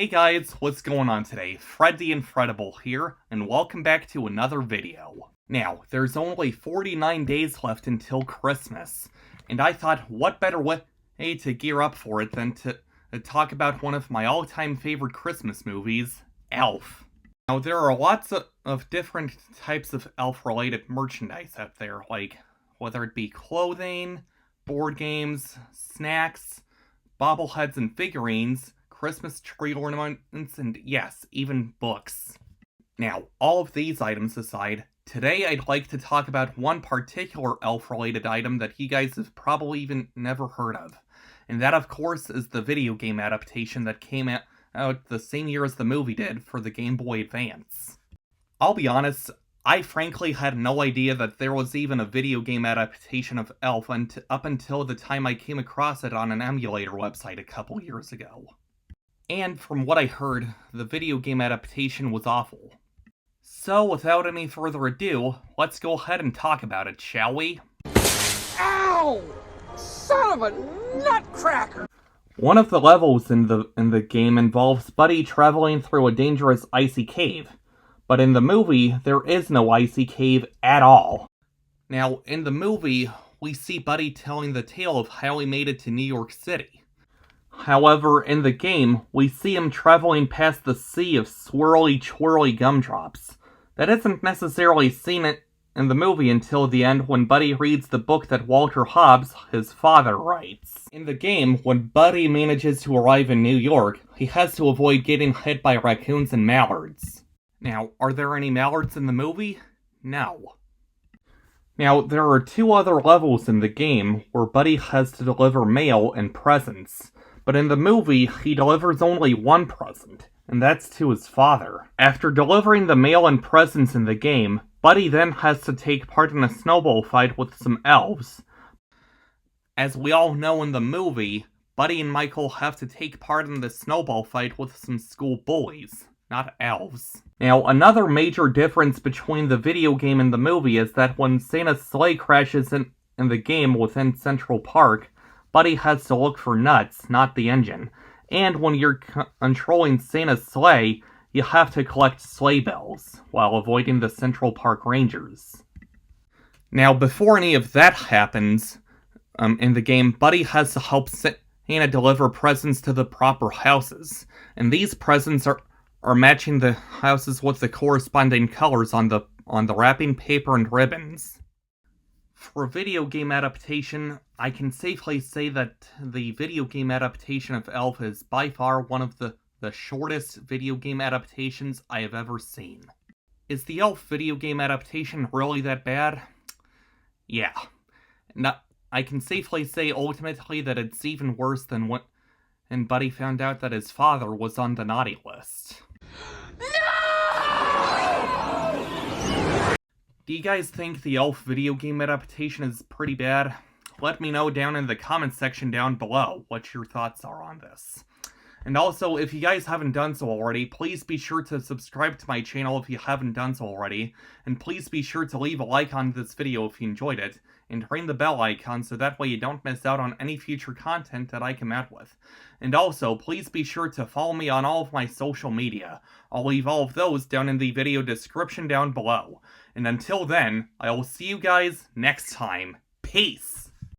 Hey guys, what's going on today? Fred the Infredible here, and welcome back to another video. Now, there's only 49 days left until Christmas, and I thought what better way to gear up for it than to talk about one of my all-time favorite Christmas movies, Elf. Now, there are lots of different types of Elf-related merchandise out there, like whether it be clothing, board games, snacks, bobbleheads and figurines, Christmas tree ornaments, and yes, even books. Now, all of these items aside, today I'd like to talk about one particular Elf-related item that you guys have probably even never heard of. And that, of course, is the video game adaptation that came out the same year as the movie did for the Game Boy Advance. I'll be honest, I frankly had no idea that there was even a video game adaptation of Elf up until the time I came across it on an emulator website a couple years ago. And from what I heard, the video game adaptation was awful. So without any further ado, let's go ahead and talk about it, shall we? Ow! Son of a nutcracker! One of the levels in the game involves Buddy traveling through a dangerous icy cave. But in the movie, there is no icy cave at all. Now, in the movie, we see Buddy telling the tale of how he made it to New York City. However, in the game, we see him traveling past the sea of swirly, twirly gumdrops. That isn't necessarily seen in the movie until the end when Buddy reads the book that Walter Hobbs, his father, writes. In the game, when Buddy manages to arrive in New York, he has to avoid getting hit by raccoons and mallards. Now, are there any mallards in the movie? No. Now, there are two other levels in the game where Buddy has to deliver mail and presents. But in the movie, he delivers only one present, and that's to his father. After delivering the mail and presents in the game, Buddy then has to take part in a snowball fight with some elves. As we all know in the movie, Buddy and Michael have to take part in the snowball fight with some school bullies, not elves. Now, another major difference between the video game and the movie is that when Santa's sleigh crashes in the game within Central Park, Buddy has to look for nuts, not the engine. And when you're controlling Santa's sleigh, you have to collect sleigh bells, while avoiding the Central Park Rangers. Now, before any of that happens, in the game, Buddy has to help Santa deliver presents to the proper houses. And these presents are matching the houses with the corresponding colors on the wrapping paper and ribbons. For a video game adaptation, I can safely say that the video game adaptation of Elf is by far one of the shortest video game adaptations I have ever seen. Is the Elf video game adaptation really that bad? Yeah. I can safely say ultimately that it's even worse than when Buddy found out that his father was on the naughty list. Do you guys think the Elf video game adaptation is pretty bad? Let me know down in the comments section down below what your thoughts are on this. And also, if you guys haven't done so already, please be sure to subscribe to my channel if you haven't done so already. And please be sure to leave a like on this video if you enjoyed it. And ring the bell icon so that way you don't miss out on any future content that I come out with. And also, please be sure to follow me on all of my social media. I'll leave all of those down in the video description down below. And until then, I will see you guys next time. Peace!